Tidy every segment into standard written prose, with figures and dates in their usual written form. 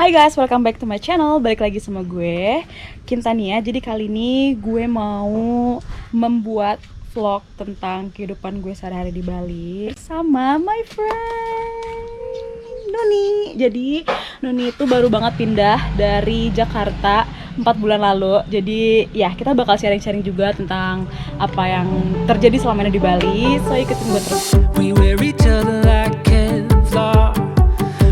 Hai guys, welcome back to my channel. Balik lagi sama gue, Kim Tania. Jadi kali ini gue mau membuat vlog tentang kehidupan gue sehari-hari di Bali sama my friend Nuni. Jadi Nuni itu baru banget pindah dari Jakarta 4 bulan lalu. Jadi ya kita bakal sharing-sharing juga tentang apa yang terjadi selama ini di Bali. So ikutin gue terus. We wear each other like Kevlar.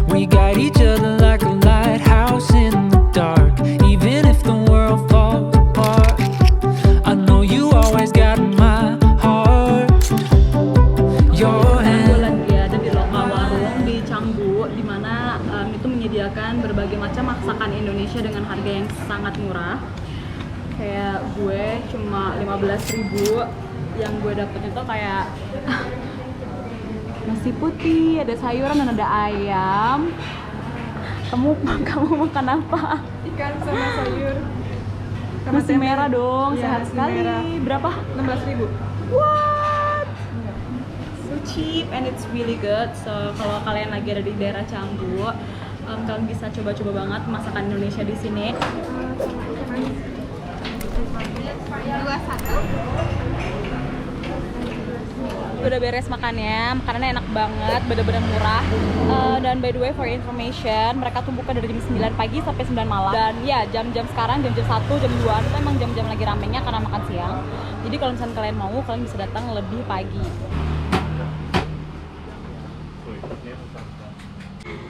We guide each other like a lighthouse in the dark. Even if the world falls apart, I know you always got my heart. Your Gue hand. lagi ada di lokal warung di Canggu, di mana itu menyediakan berbagai macam masakan Indonesia dengan harga yang sangat murah. Kayak gue cuma 15.000, yang gue dapet itu kayak nasi putih, ada sayuran dan ada ayam. Kamu makan apa? Ikan sama sayur sama Nasi tempe. merah dong, Iya, sehat nasi sekali. merah. Berapa? 16.000. What? So cheap and it's really good. So kalau kalian lagi ada di daerah Canggu, kalian bisa coba-coba banget masakan Indonesia di sini. 21. Udah beres makannya enak banget, bener-bener murah. Dan by the way for information, mereka tuh buka dari jam 9 pagi sampai 9 malam. Dan ya jam-jam sekarang, jam-jam 1, jam 2 itu emang jam-jam lagi ramenya karena makan siang. Jadi kalau misalnya kalian mau, kalian bisa datang lebih pagi.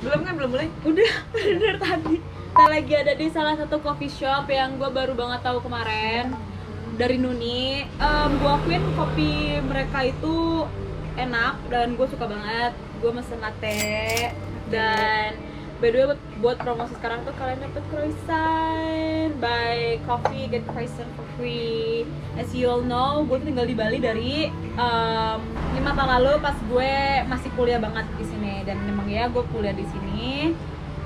Belum mulai? Udah, bener tadi. Kita lagi ada di salah satu coffee shop yang gue baru banget tahu kemarin dari Nuni. Gue akuin kopi mereka itu enak dan gue suka banget. Gue mesen latte dan by the way buat promosi sekarang tuh kalian dapet croissant by coffee get croissant for free. As you all know, gue tuh tinggal di Bali dari 5 tahun lalu pas gue masih kuliah banget di sini, dan memang ya gue kuliah di sini.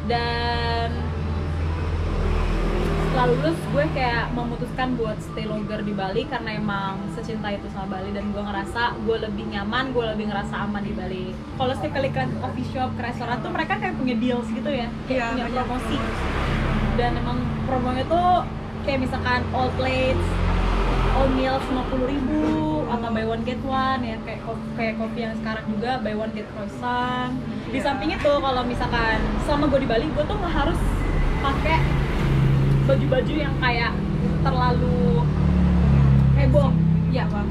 Dan setelah lulus gue kayak memutuskan buat stay longer di Bali karena emang secinta itu sama Bali, dan gue ngerasa gue lebih nyaman, gue lebih ngerasa aman di Bali. Kalau setiap kali kalian ke coffee shop, ke restoran tuh mereka kayak punya deals gitu ya, kayak Iya, punya banyak. promosi. Dan emang promonya tuh kayak misalkan all plates, all meals 50.000 atau buy one get one ya, kayak kopi yang sekarang juga buy one get croissant. Di samping itu kalau misalkan selama gue di Bali, gue tuh nggak harus pakai baju-baju yang kayak terlalu heboh, ya bang,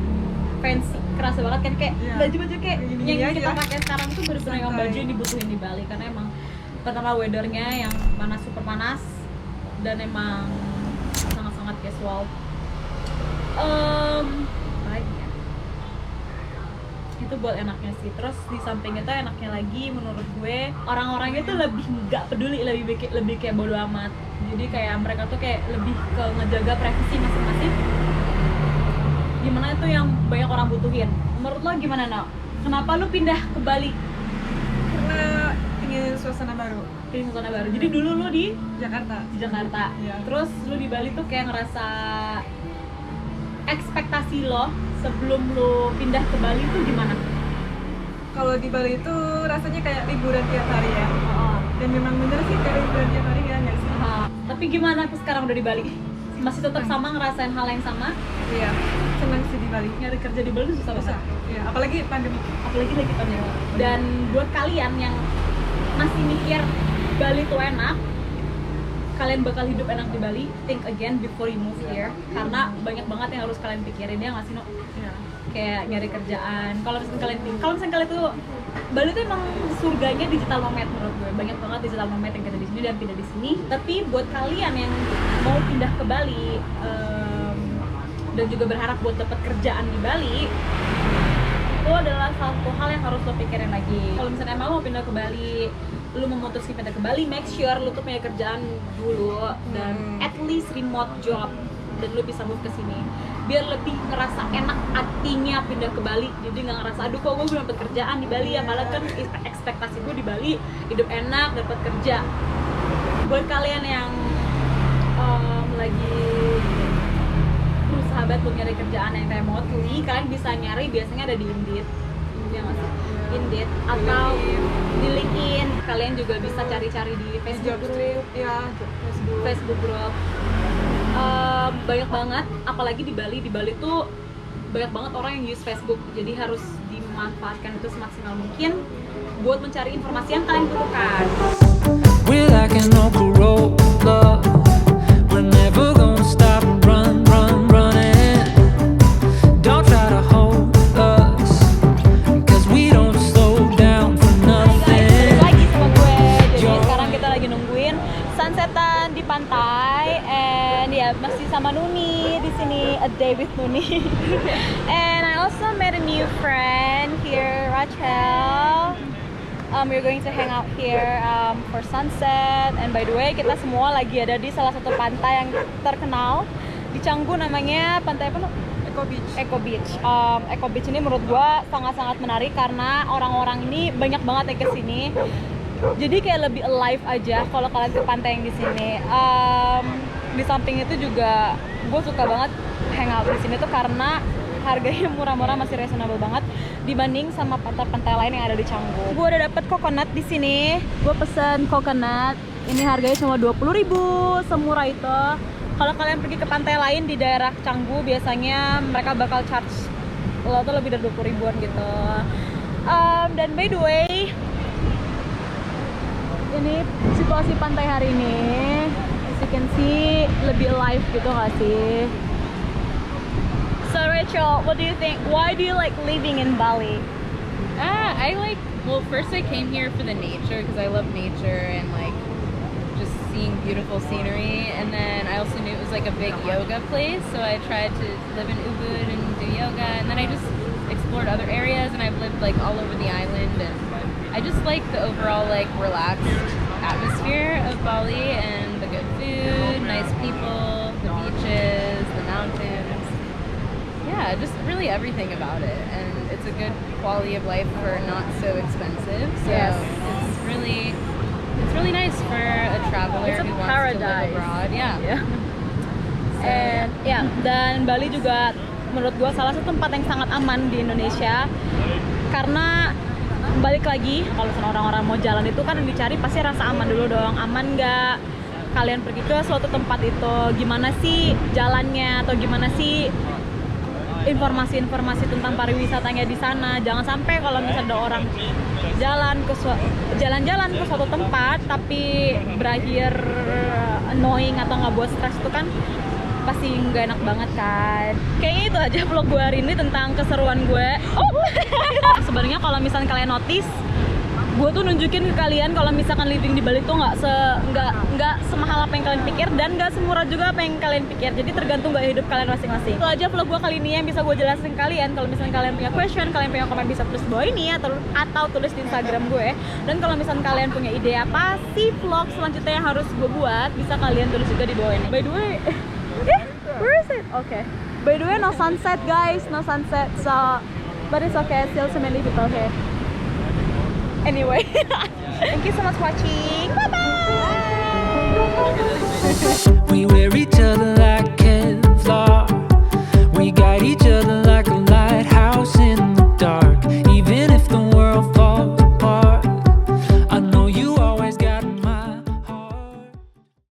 fancy, kerasa banget kan, kayak Iya. baju-baju kayak Gini-gini yang aja. kita pakai sekarang tuh bener-bener yang Santai. baju yang dibutuhin di Bali, karena emang pertama weathernya yang panas, super panas, dan emang sangat-sangat casual. Baik ya. Itu buat enaknya sih. Terus di samping itu enaknya lagi menurut gue, orang-orangnya tuh lebih nggak peduli, lebih kayak bodo amat. Jadi kayak mereka tuh kayak lebih ke ngejaga privasi masing-masing. Gimana itu yang banyak orang butuhin. Menurut lo gimana, Nak? Kenapa lu pindah ke Bali? Karena ingin suasana baru. Pilih suasana baru. Jadi dulu lu di Jakarta. Jakarta. Iya. Terus lu di Bali tuh kayak ngerasa ekspektasi lo sebelum lu pindah ke Bali tuh gimana? Kalau di Bali itu rasanya kayak liburan tiap hari ya. Oh. Dan memang bener sih kayak liburan tiap hari ya, nggak sih? Tapi gimana tuh sekarang udah di Bali? Masih tetap sama, ngerasain hal yang sama? Iya. Senang sih di Bali. Nyari kerja di Bali susah banget. Iya. Apalagi pandemi. Apalagi lagi pandemi. Dan buat kalian yang masih mikir Bali tuh enak, kalian bakal hidup enak di Bali, think again before you move here. Karena banyak banget yang harus kalian pikirin, ya nggak sih, No? Iya. Kayak nyari kerjaan. Kalau misalnya kalian tuh Bali tuh emang surganya digital nomad menurut gue. Banyak banget digital nomad yang kerja di sini dan pindah di sini. Tapi buat kalian yang mau pindah ke Bali dan juga berharap buat dapat kerjaan di Bali, itu adalah satu hal yang harus lo pikirin lagi. Kalau misalnya emang mau pindah ke Bali, lu memutuskan pindah ke Bali, make sure lu tuh punya kerjaan dulu dan at least remote job, dan lu bisa move ke sini biar lebih ngerasa enak hatinya pindah ke Bali. Jadi nggak ngerasa aduh kok gue belum dapet kerjaan di Bali ya, malah kan ekspektasi gue di Bali hidup enak, dapat kerja. Buat kalian yang lagi berusaha banget buat nyari kerjaan yang remotely, kalian bisa nyari biasanya ada di Indeed, ya nggak sih? Indeed atau di LinkedIn. Kalian juga bisa cari-cari di Facebook group, ya Facebook. Facebook group. Banyak banget, apalagi di Bali. Di Bali tuh banyak banget orang yang use Facebook, jadi harus dimanfaatkan itu semaksimal mungkin buat mencari informasi yang kalian butuhkan. We're like an old Corolla. We're never gonna stop and running. Don't try to hold us, 'cause we don't slow down for nothing. Lagi sama gue. Jadi sekarang kita lagi nungguin sunsetan di pantai, and ya masih sama Nuni di sini, a day with Nuni. And I also met a new friend here, Rachel. We're going to hang out here for sunset. And by the way, kita semua lagi ada di salah satu pantai yang terkenal di Canggu, namanya pantai apa? Eco Beach. Eco Beach. Eco Beach ini menurut gua sangat-sangat menarik karena orang-orang ini banyak banget yang kesini. Jadi kayak lebih alive aja kalau kalian ke pantai yang di sini. Di samping itu juga gue suka banget hangout di sini tuh karena harganya murah-murah, masih reasonable banget dibanding sama pantai-pantai lain yang ada di Canggu. Gue udah dapet coconut di sini. Gue pesen coconut. Ini harganya cuma 20.000, semurah itu. Kalau kalian pergi ke pantai lain di daerah Canggu, biasanya mereka bakal charge lo tuh lebih dari 20.000-an gitu. Dan by the way, ini situasi pantai hari ini, as you can see, lebih alive gitu gak sih? So Rachel, what do you think? Why do you like living in Bali? Well, first I came here for the nature because I love nature and like just seeing beautiful scenery. And then I also knew it was like a big yoga place, so I tried to live in Ubud and do yoga. And then I just explored other areas, and I've lived like all over the island. And I just like the overall like relaxed atmosphere of Bali and the good food, nice people, the beaches, the mountains. Yeah, just really everything about it, and it's a good quality of life for not so expensive. So Yes. it's really nice for a traveler It's a who wants paradise. to live abroad. Yeah. And ya, dan Bali juga menurut gua salah satu tempat yang sangat aman di Indonesia karena balik lagi kalau misalnya orang-orang mau jalan itu kan yang dicari pasti rasa aman dulu dong. Aman nggak kalian pergi ke suatu tempat itu, gimana sih jalannya atau gimana sih informasi-informasi tentang pariwisatanya di sana. Jangan sampai kalau misalnya ada orang jalan-jalan ke suatu tempat tapi berakhir annoying atau nggak buat stres, itu kan pasti nggak enak banget kan. Kayaknya itu aja vlog gue hari ini tentang keseruan gue. Sebenarnya kalau misalnya kalian notice, gue tuh nunjukin ke kalian kalau misalkan living di Bali tuh nggak semahal apa yang kalian pikir dan nggak semurah juga apa yang kalian pikir. Jadi tergantung gaya hidup kalian masing-masing. Itu aja vlog gue kali ini yang bisa gue jelasin ke kalian. Kalau misalkan kalian punya question, kalian punya komen, bisa tulis di bawah ini atau tulis di Instagram gue. Dan kalau misalkan kalian punya ide apa sih vlog selanjutnya yang harus gue buat, bisa kalian tulis juga di bawah ini. By the way, where is it? Okay. By the way, no sunset guys, no sunset. So, but it's okay. Still so many people here. Anyway, thank you so much for watching. Bye bye. We wear each other